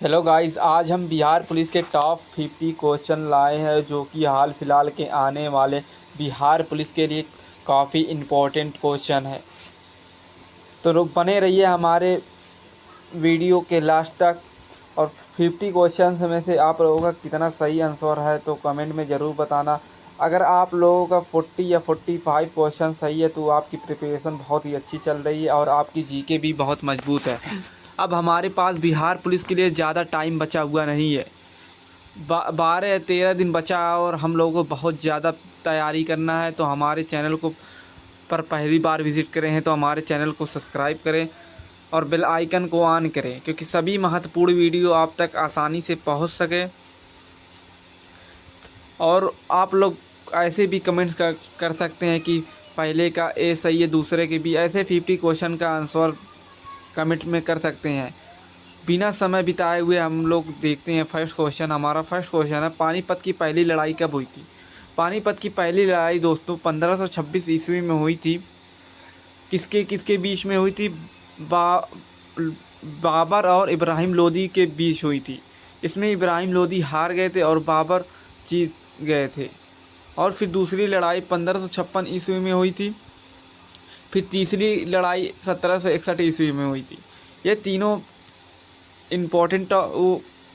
Hello guys, आज हम Bihar police के टॉप 50 क्वेश्चन लाए हैं जो कि हाल फिलहाल के आने वाले बिहार पुलिस के लिए काफ़ी इम्पोर्टेंट क्वेश्चन है। तो लोग बने रहिए हमारे वीडियो के लास्ट तक। और 50 क्वेश्चन में से आप लोगों का कितना सही आंसर है तो कमेंट में ज़रूर बताना। अगर आप लोगों का 40 या 45 क्वेश्चन सही है तो आपकी प्रिपरेशन बहुत ही अच्छी चल रही है और आपकी जीके भी बहुत मजबूत है। अब हमारे पास बिहार पुलिस के लिए ज़्यादा टाइम बचा हुआ नहीं है। 12 या 13 दिन बचा है और हम लोगों को बहुत ज़्यादा तैयारी करना है। तो हमारे चैनल को पर पहली बार विज़िट करें हैं तो हमारे चैनल को सब्सक्राइब करें और बेल आइकन को ऑन करें, क्योंकि सभी महत्वपूर्ण वीडियो आप तक आसानी से पहुंच सके। और आप लोग ऐसे भी कमेंट्स कर सकते हैं कि पहले का ए सही है, दूसरे के भी। ऐसे 50 क्वेश्चन का आंसर कमेंट में कर सकते हैं। बिना समय बिताए हुए हम लोग देखते हैं फर्स्ट क्वेश्चन। हमारा फर्स्ट क्वेश्चन है, पानीपत की पहली लड़ाई कब हुई थी? पानीपत की पहली लड़ाई दोस्तों 1526 ईस्वी में हुई थी। किसके किसके बीच में हुई थी? बाबर और इब्राहिम लोदी के बीच हुई थी। इसमें इब्राहिम लोदी हार गए थे और बाबर जीत गए थे। और फिर दूसरी लड़ाई 1556 ईस्वी में हुई थी। फिर तीसरी लड़ाई 1761 ईस्वी में हुई थी। ये तीनों इम्पोर्टेंट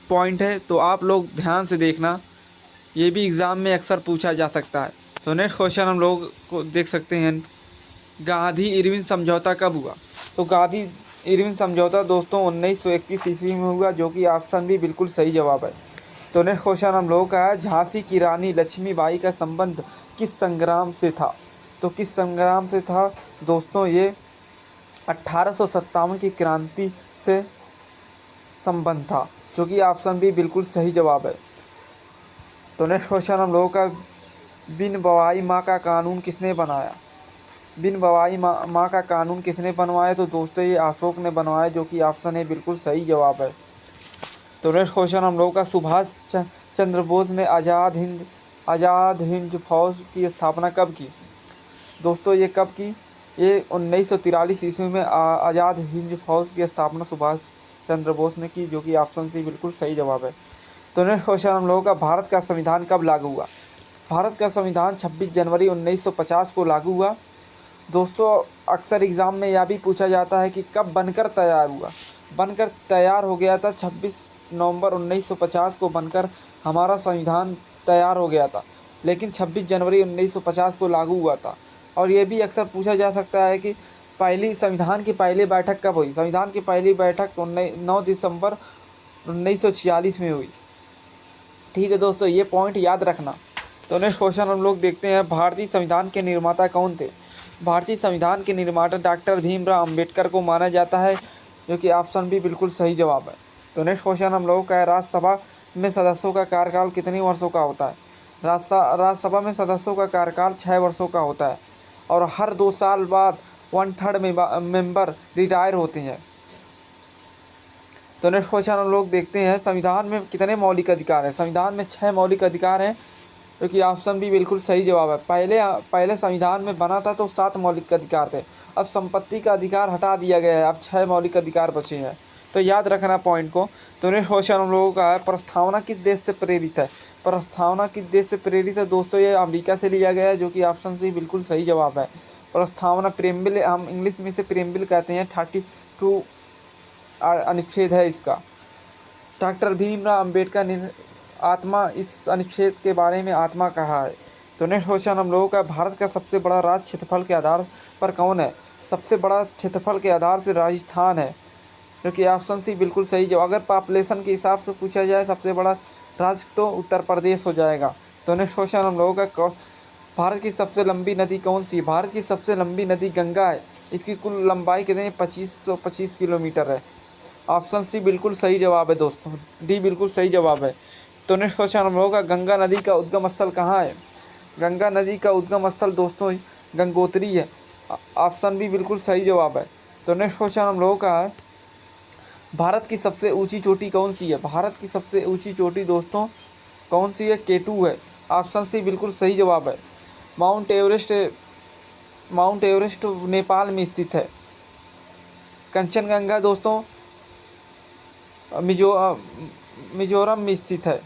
पॉइंट है, तो आप लोग ध्यान से देखना। ये भी एग्ज़ाम में अक्सर पूछा जा सकता है। तो नेक्स्ट क्वेश्चन हम लोग को देख सकते हैं, गांधी इरविन समझौता कब हुआ? तो गांधी इरविन समझौता दोस्तों 1931 ईस्वी में हुआ, जो कि ऑप्शन भी बिल्कुल सही जवाब है। तो नेक्स्ट क्वेश्चन हम लोगों का है, झांसी की रानी लक्ष्मीबाई का संबंध किस संग्राम से था? तो किस संग्राम से था दोस्तों? ये 1857 की क्रांति से संबंध था, जो कि ऑप्शन भी बिल्कुल सही जवाब है। तो नेक्स्ट क्वेश्चन हम लोगों का, बिन बवाई माँ का कानून किसने बनाया? बिन बवाई माँ का कानून किसने बनवाया? तो दोस्तों ये अशोक ने बनवाया, जो कि ऑप्शन है बिल्कुल सही जवाब है। तो नेक्स्ट क्वेश्चन हम लोगों का, सुभाष चंद्र बोस ने आज़ाद हिंद फौज की स्थापना कब की? दोस्तों ये कब की? ये 1943 ईस्वी में आज़ाद हिंद फौज की स्थापना सुभाष चंद्र बोस ने की, जो कि ऑप्शन सी बिल्कुल सही जवाब है। तो नेक्स्ट क्वेश्चन हम लोगों का, भारत का संविधान कब लागू हुआ? भारत का संविधान 26 जनवरी 1950 को लागू हुआ। दोस्तों अक्सर एग्ज़ाम में यह भी पूछा जाता है कि कब बनकर तैयार हुआ? बनकर तैयार हो गया था 26 नवंबर 1950 को बनकर हमारा संविधान तैयार हो गया था, लेकिन 26 जनवरी 1950 को लागू हुआ था। और ये भी अक्सर पूछा जा सकता है कि पहली संविधान की पहली बैठक कब हुई? संविधान की पहली बैठक 9 दिसंबर 1946 में हुई। ठीक है दोस्तों, ये पॉइंट याद रखना। तो नेक्स्ट क्वेश्चन हम लोग देखते हैं, भारतीय संविधान के निर्माता कौन थे? भारतीय संविधान के निर्माता डॉक्टर भीमराव अंबेडकर को माना जाता है, जो कि ऑप्शन भी बिल्कुल सही जवाब है। तो नेक्स्ट क्वेश्चन हम लोगों का है, राज्यसभा में सदस्यों का कार्यकाल कितने वर्षों का होता है? राज्यसभा में सदस्यों का कार्यकाल 6 वर्षों का होता है और हर 2 साल बाद 1/3 मेंबर रिटायर होते हैं। तो नेक्स्ट क्वेश्चन हम लोग देखते हैं, संविधान में कितने मौलिक अधिकार हैं? संविधान में 6 मौलिक अधिकार हैं, जो कि ऑप्शन भी बिल्कुल सही जवाब है। पहले संविधान में बना था तो 7 मौलिक अधिकार थे, अब संपत्ति का अधिकार हटा दिया गया है, अब 6 मौलिक अधिकार बचे हैं। तो याद रखना पॉइंट को। तो नेक्स्ट क्वेश्चन हम लोगों का है, प्रस्तावना किस देश से प्रेरित है? प्रस्तावना किस देश से प्रेरित है दोस्तों? ये अमेरिका से लिया गया है, जो कि ऑप्शन सी बिल्कुल सही जवाब है। प्रस्तावना प्रेम्बिल, हम इंग्लिश में से प्रेम्बिल कहते हैं, 32 अनुच्छेद है इसका। डॉक्टर भीमराव अंबेडकर ने आत्मा, इस अनुच्छेद के बारे में आत्मा कहा है। तो नेक्स्ट क्वेश्चन हम लोगों का, भारत का सबसे बड़ा राज्य क्षेत्रफल के आधार पर कौन है? सबसे बड़ा क्षेत्रफल के आधार से राजस्थान है, जो कि ऑप्शन सी बिल्कुल सही जवाब। अगर पॉपुलेशन के हिसाब से पूछा जाए सबसे बड़ा राज्य तो उत्तर प्रदेश हो जाएगा। तो नेक्स्ट क्वेश्चन हम लोगों का, भारत की सबसे लंबी नदी कौन सी है? भारत की सबसे लंबी नदी गंगा है। इसकी कुल लंबाई कितनी? 2525 किलोमीटर है। ऑप्शन सी बिल्कुल सही जवाब है दोस्तों, डी बिल्कुल सही जवाब है। तो नेक्स्ट क्वेश्चन हम लोगों का, गंगा नदी का उद्गम स्थल कहाँ है? गंगा नदी का उद्गम स्थल दोस्तों गंगोत्री है। ऑप्शन भी बिल्कुल सही जवाब है। तो नेक्स्ट क्वेश्चन हम लोगों का है, भारत की सबसे ऊंची चोटी कौन सी है? भारत की सबसे ऊंची चोटी दोस्तों कौन सी है? केटू है। ऑप्शन सी बिल्कुल सही जवाब है। माउंट एवरेस्ट नेपाल में स्थित है। कंचनजंगा दोस्तों मिजोरम में स्थित है।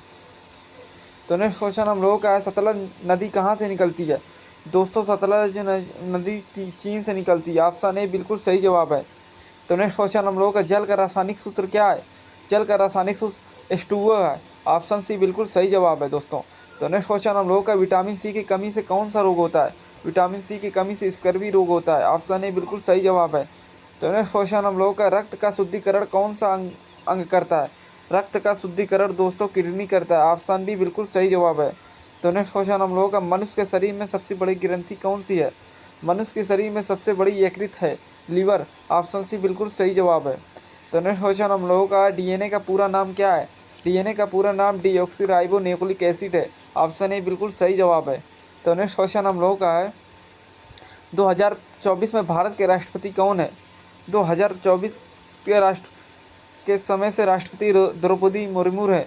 तो नेक्स्ट क्वेश्चन हम लोगों का है, सतलज नदी कहाँ से निकलती है? दोस्तों सतलज नदी चीन से निकलती है। ऑप्शन ए बिल्कुल सही जवाब है। तो नेक्स्ट क्वेश्चन हम लोगों का, जल का रासायनिक सूत्र क्या है? जल का रासायनिक सूत्र H2O है। ऑप्शन सी बिल्कुल सही जवाब है दोस्तों। तो नेक्स्ट क्वेश्चन हम लोगों का, विटामिन सी की कमी से कौन सा रोग होता है? विटामिन सी की कमी से स्कर्वी रोग होता है। ऑप्शन ए बिल्कुल सही जवाब है। तो नेक्स्ट क्वेश्चन हम लोगों का, रक्त का शुद्धिकरण कौन सा अंग करता है? रक्त का शुद्धिकरण दोस्तों किडनी करता है। ऑप्शन बी बिल्कुल सही जवाब है। तो नेक्स्ट क्वेश्चन हम लोगों का, मनुष्य के शरीर में सबसे बड़ी ग्रंथि कौन सी है? मनुष्य के शरीर में सबसे बड़ी यकृत है, लीवर। ऑप्शन सी बिल्कुल सही जवाब है। तो नेक्स्ट क्वेश्चन हम लोगों का, डीएनए का पूरा नाम क्या है? डीएनए का पूरा नाम डीऑक्सीराइबोन्यूक्लिक एसिड है। ऑप्शन ए बिल्कुल सही जवाब है। तो नेक्स्ट क्वेश्चन हम लोगों का है, 2024 में भारत के राष्ट्रपति कौन है? 2024 के समय से राष्ट्रपति द्रौपदी मुर्मू है।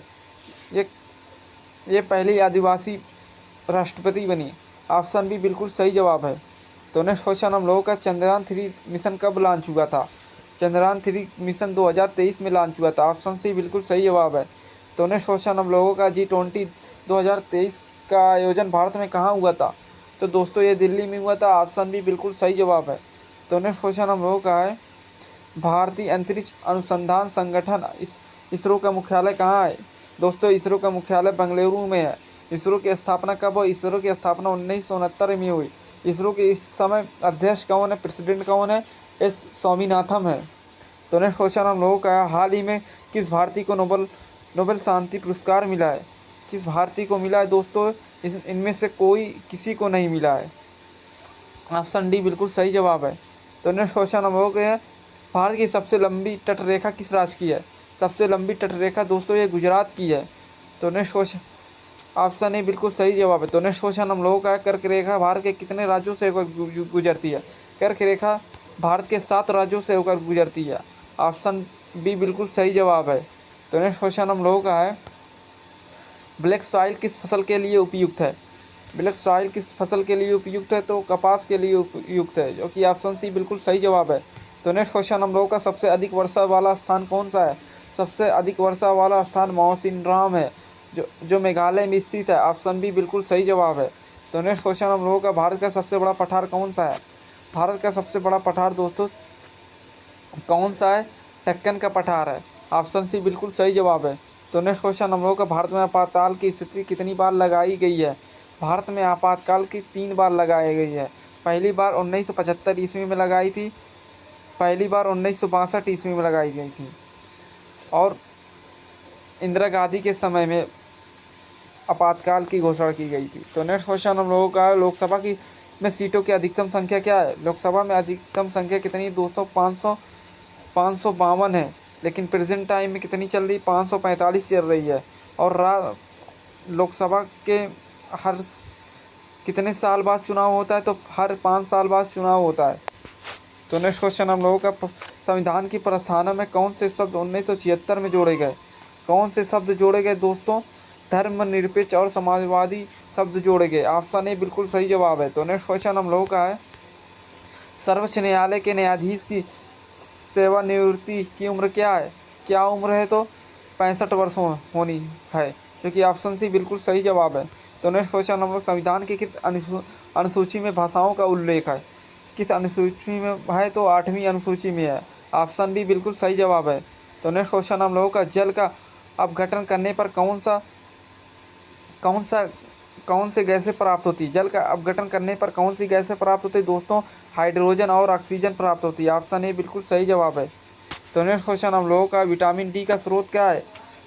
ये पहली आदिवासी राष्ट्रपति बनी। ऑप्शन बी बिल्कुल सही जवाब है। तो नेक्स्ट क्वेश्चन हम लोगों का, चंद्रयान 3 मिशन कब लॉन्च हुआ था? चंद्रयान 3 मिशन 2023 में लॉन्च हुआ था। ऑप्शन सी बिल्कुल सही जवाब है। तो नेक्स्ट क्वेश्चन हम लोगों का, G20 2023 का आयोजन भारत में कहाँ हुआ था? तो दोस्तों ये दिल्ली में हुआ था। ऑप्शन बी बिल्कुल सही जवाब है। तो नेक्स्ट क्वेश्चन हम लोगों का है, भारतीय अंतरिक्ष अनुसंधान संगठन इसरो का मुख्यालय कहाँ है? दोस्तों इसरो का मुख्यालय बेंगलुरु में है। इसरो की स्थापना कब हुई? इसरो की स्थापना 1969 में हुई। इसरो के इस समय अध्यक्ष कौन है, प्रेसिडेंट कौन है? एस स्वामीनाथन है। तो नेक्स्ट क्वेश्चन हम लोगों का है, हाल ही में किस भारतीय को नोबेल शांति पुरस्कार मिला है? किस भारतीय को मिला है दोस्तों? इनमें से कोई किसी को नहीं मिला है। ऑप्शन डी बिल्कुल सही जवाब है। तो नेक्स्ट क्वेश्चन हम लोगों के है, भारत की सबसे लंबी तटरेखा किस राज्य की है? सबसे लंबी तटरेखा दोस्तों ये गुजरात की है। तो नेक्स्ट क्वेश्चन, ऑप्शन ए बिल्कुल सही जवाब है। तो नेक्स्ट क्वेश्चन हम लोगों का है, कर्क रेखा भारत के कितने राज्यों से होकर गुजरती है? कर्क रेखा भारत के 7 राज्यों से होकर गुजरती है। ऑप्शन बी बिल्कुल सही जवाब है। तो नेक्स्ट क्वेश्चन हम लोगों का है, ब्लैक सॉइल किस फसल के लिए उपयुक्त है? ब्लैक सॉइल किस फसल के लिए उपयुक्त है? तो कपास के लिए उपयुक्त है, जो कि ऑप्शन सी बिल्कुल सही जवाब है। तो नेक्स्ट क्वेश्चन हम लोगों का, सबसे अधिक वर्षा वाला स्थान कौन सा है? सबसे अधिक वर्षा वाला स्थान मौसिनराम है, जो मेघालय में स्थित है। ऑप्शन बी बिल्कुल सही जवाब है। तो नेक्स्ट क्वेश्चन हम लोगों का, भारत का सबसे बड़ा पठार कौन सा है? भारत का सबसे बड़ा पठार दोस्तों कौन सा है? डेक्कन का पठार है। ऑप्शन सी बिल्कुल सही जवाब है। तो नेक्स्ट क्वेश्चन हम लोगों का, भारत में आपातकाल की स्थिति कितनी बार लगाई गई है? भारत में आपातकाल की 3 बार लगाई गई है। पहली बार 1975 ईस्वी में लगाई थी, पहली बार 1962 ईस्वी में लगाई गई थी, और इंदिरा गांधी के समय में आपातकाल की घोषणा की गई थी। तो नेक्स्ट क्वेश्चन हम लोगों का, लोकसभा की में सीटों की अधिकतम संख्या क्या है? लोकसभा में अधिकतम संख्या कितनी है दोस्तों? 552 है। लेकिन प्रेजेंट टाइम में कितनी चल रही? 545 चल रही है। और लोकसभा के हर कितने साल बाद चुनाव होता है? तो हर 5 साल बाद चुनाव होता है। तो नेक्स्ट क्वेश्चन हम लोगों का, संविधान की प्रस्तावना में कौन से शब्द 1976 में जोड़े गए? कौन से शब्द जोड़े गए दोस्तों? धर्मनिरपेक्ष और समाजवादी शब्द जोड़े गए। ऑप्शन ए बिल्कुल सही जवाब है। तो नेक्स्ट क्वेश्चन हम लोगों का है, सर्वोच्च न्यायालय के न्यायाधीश की सेवानिवृत्ति की उम्र क्या है? क्या उम्र है? तो 65 वर्ष होनी है, जो कि ऑप्शन सी बिल्कुल सही जवाब है। तो नेक्स्ट क्वेश्चन हम लोग, संविधान की किस अनुसूची में भाषाओं का उल्लेख है? किस अनुसूची में है? तो 8वीं अनुसूची में है। ऑप्शन बी बिल्कुल सही जवाब है। तो नेक्स्ट क्वेश्चन हम लोगों का, जल का अपघटन करने पर कौन से गैसें प्राप्त होती है? जल का अपघटन करने पर कौन सी गैसें प्राप्त होती है दोस्तों? हाइड्रोजन और ऑक्सीजन प्राप्त होती है। ऑप्शन ए बिल्कुल सही जवाब है। तो नेक्स्ट क्वेश्चन हम लोगों का, विटामिन डी का स्रोत क्या है?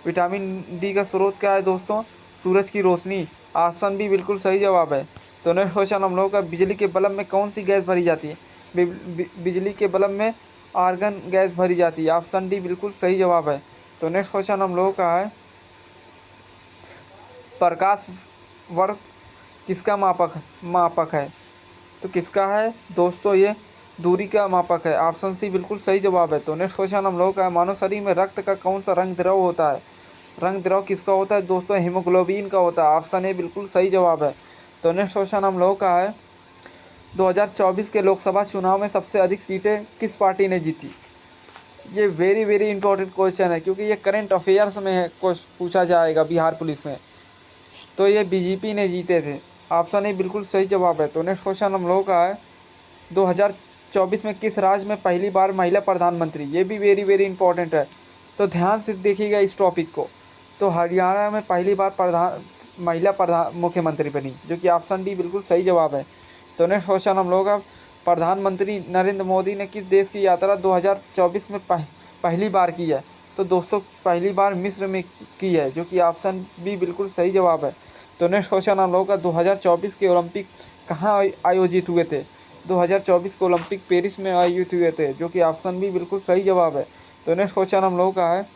विटामिन डी का स्रोत क्या है दोस्तों? सूरज की रोशनी। ऑप्शन बी बिल्कुल सही जवाब है। तो नेक्स्ट क्वेश्चन हम लोगों का, बिजली के बल्ब में कौन सी गैस भरी जाती है? बिजली के बल्ब में आर्गन गैस भरी जाती है। ऑप्शन डी बिल्कुल सही जवाब है। तो नेक्स्ट क्वेश्चन हम लोगों का है, प्रकाश वर्ष किसका मापक है? तो किसका है दोस्तों? ये दूरी का मापक है। ऑप्शन सी बिल्कुल सही जवाब है। तो नेक्स्ट क्वेश्चन हम लोगों का है, मानव शरीर में रक्त का कौन सा रंग द्रव होता है? रंग द्रव किसका होता है दोस्तों? हीमोग्लोबिन का होता है। ऑप्शन ए बिल्कुल सही जवाब है। तो नेक्स्ट क्वेश्चन हम लोगों का है, 2024 के लोकसभा चुनाव में सबसे अधिक सीटें किस पार्टी ने जीती? ये वेरी वेरी इंपॉर्टेंट क्वेश्चन है, क्योंकि ये करंट अफेयर्स में है, पूछा जाएगा बिहार पुलिस में। तो ये बीजेपी ने जीते थे। ऑप्शन ए बिल्कुल सही जवाब है। तो नेक्स्ट क्वेश्चन हम लोगों का है, 2024 में किस राज्य में पहली बार महिला प्रधानमंत्री? ये भी वेरी वेरी इंपॉर्टेंट है, तो ध्यान से देखिएगा इस टॉपिक को। तो हरियाणा में पहली बार महिला प्रधान मुख्यमंत्री बनी, जो कि ऑप्शन डी बिल्कुल सही जवाब है। तो नेक्स्ट क्वेश्चन हम लोगों का, प्रधानमंत्री नरेंद्र मोदी ने किस देश की यात्रा 2024 में पहली बार की है? तो दोस्तों पहली बार मिस्र में की है, जो कि ऑप्शन बी बिल्कुल सही जवाब है। तो नेक्स्ट क्वेश्चन हम लोगों का, 2024 के ओलंपिक कहाँ आयोजित हुए थे? 2024 के ओलंपिक पेरिस में आयोजित हुए थे, जो कि ऑप्शन बी बिल्कुल सही जवाब है। तो नेक्स्ट क्वेश्चन हम लोगों का है,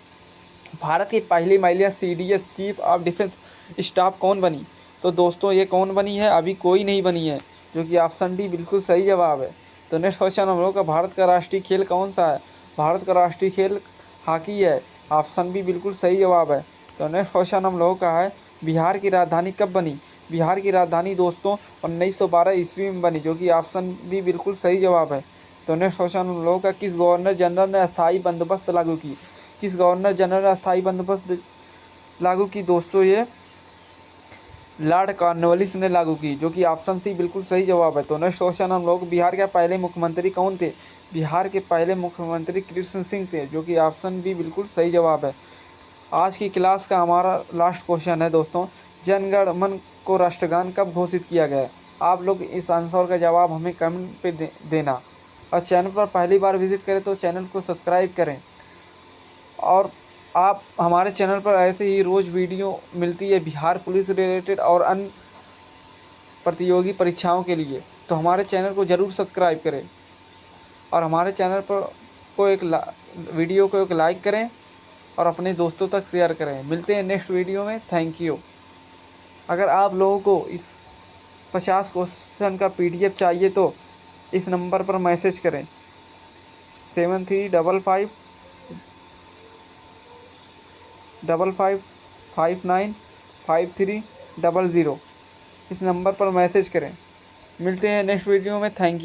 भारत की पहली महिला CDS chief of defence staff कौन बनी? तो दोस्तों ये कौन बनी है? अभी कोई नहीं बनी है, जो कि ऑप्शन डी बिल्कुल सही जवाब है। तो नेक्स्ट क्वेश्चन हम लोग का, भारत का राष्ट्रीय खेल कौन सा है? भारत का राष्ट्रीय खेल हॉकी है, ऑप्शन बी बिल्कुल सही जवाब है। तो नेक्स्ट क्वेश्चन हम लोगों का है, बिहार की राजधानी कब बनी? बिहार की राजधानी दोस्तों 1912 ईस्वी में बनी, जो कि ऑप्शन बी बिल्कुल सही जवाब है। तो नेक्स्ट क्वेश्चन हम लोगों का, किस गवर्नर जनरल ने अस्थायी बंदोबस्त लागू की? किस गवर्नर जनरल ने अस्थायी बंदोबस्त लागू की? दोस्तों ये लॉर्ड कॉर्नवालिस ने लागू की, जो कि ऑप्शन सी बिल्कुल सही जवाब है। तो नेक्स्ट क्वेश्चन हम लोग, बिहार के पहले मुख्यमंत्री कौन थे? बिहार के पहले मुख्यमंत्री कृष्ण सिंह थे, जो कि ऑप्शन बी बिल्कुल सही जवाब है। आज की क्लास का हमारा लास्ट क्वेश्चन है दोस्तों, जन गण मन को राष्ट्रगान कब घोषित किया गया? आप लोग इस आंसर का जवाब हमें कमेंट पे देना, और चैनल पर पहली बार विजिट करें तो चैनल को सब्सक्राइब करें। और आप हमारे चैनल पर ऐसे ही रोज़ वीडियो मिलती है बिहार पुलिस रिलेटेड और अन्य प्रतियोगी परीक्षाओं के लिए, तो हमारे चैनल को ज़रूर सब्सक्राइब करें, और हमारे चैनल पर वीडियो को एक लाइक करें और अपने दोस्तों तक शेयर करें। मिलते हैं नेक्स्ट वीडियो में। Thank you. अगर आप लोगों को इस 50 क्वेश्चन का PDF चाहिए तो इस नंबर पर मैसेज करें, 7355595300। इस नंबर पर मैसेज करें। मिलते हैं नेक्स्ट वीडियो में। Thank you.